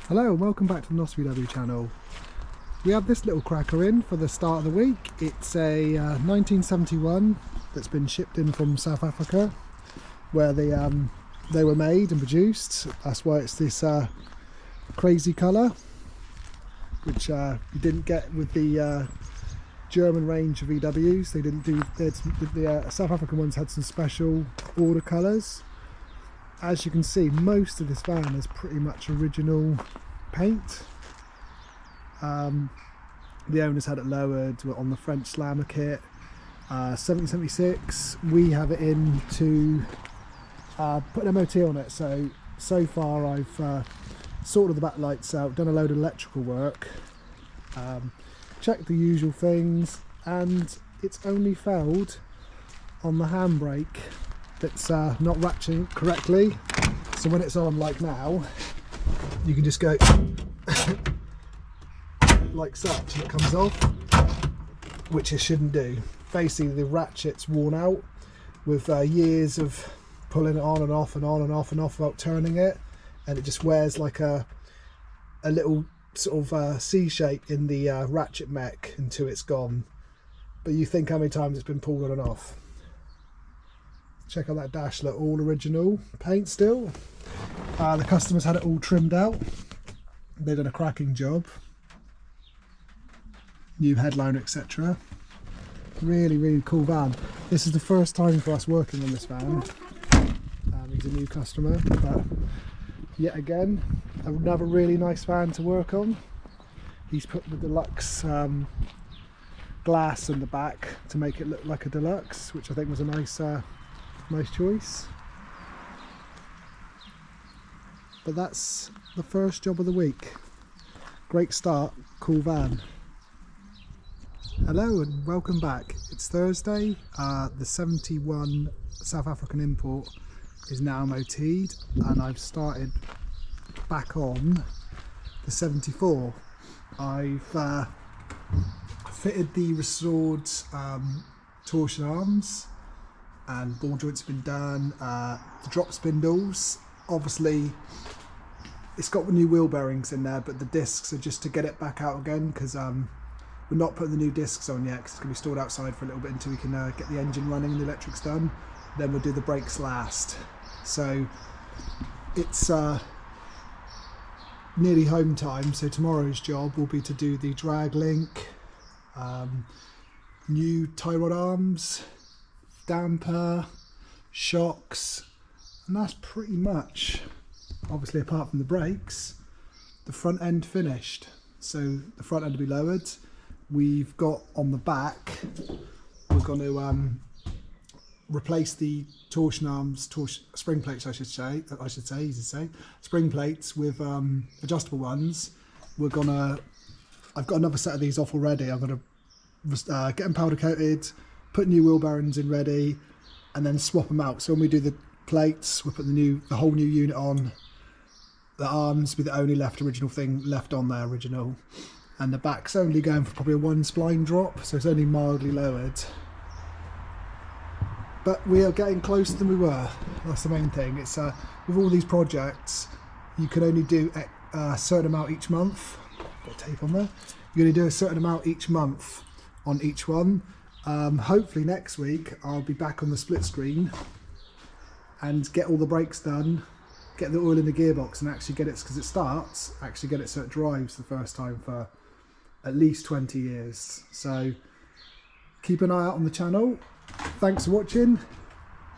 Hello and welcome back to the VW channel. We have this little cracker in for the start of the week. It's a 1971 that's been shipped in from South Africa, where they were made and produced. That's why it's this crazy colour, which you didn't get with the German range of VWs. They didn't do. The South African ones had some special order colours. As you can see, most of this van is pretty much original paint. The owners had it lowered on the French Slammer kit. 1776. We have it in to put an MOT on it. So far I've sorted the backlights out, done a load of electrical work, checked the usual things, and it's only failed on the handbrake that's not ratcheting correctly. So when it's on like now, you can just go like such and it comes off, which it shouldn't do. Basically the ratchet's worn out with years of pulling it on and off and on and off and off without turning it, and it just wears like a little sort of C shape in the ratchet mech until it's gone. But you think how many times it's been pulled on and off. Check out that dash, look, all original paint still. The customers had it all trimmed out. They've done a cracking job. New headliner, etc. Really cool van. This is the first time for us working on this van. He's a new customer, but yet again, another really nice van to work on. He's put the deluxe glass in the back to make it look like a deluxe, which I think was a nice choice. But that's the first job of the week. Great start, cool van. Hello and welcome back. It's Thursday. The 71 South African import is now MOT'd, and I've started back on the 74. I've fitted the restored torsion arms, and ball joints have been done. The drop spindles, obviously it's got new wheel bearings in there, but the discs are just to get it back out again, because we're not putting the new discs on yet, because it's going to be stored outside for a little bit until we can get the engine running and the electric's done. Then we'll do the brakes last. So it's nearly home time, so tomorrow's job will be to do the drag link, new tie rod arms, damper, shocks, and that's pretty much, obviously apart from the brakes, the front end finished. So the front end will be lowered. We've got on the back, we're going to replace the torsion arms, spring plates I should say, easy to say, spring plates with adjustable ones. I've got another set of these off already. I'm going to get them powder coated, put new wheel bearings in ready, and then swap them out. So when we do the plates, we'll put the whole new unit on. The arms will be the only original thing left on there, original. And the back's only going for probably a one spline drop, so it's only mildly lowered. But we are getting closer than we were. That's the main thing. It's with all these projects, you can only do a certain amount each month. Got tape on there. You only do a certain amount each month on each one. Hopefully next week I'll be back on the split screen and get all the brakes done, get the oil in the gearbox, and actually get it, because it starts, actually get it so it drives the first time for at least 20 years. So keep an eye out on the channel. Thanks for watching.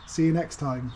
See you next time.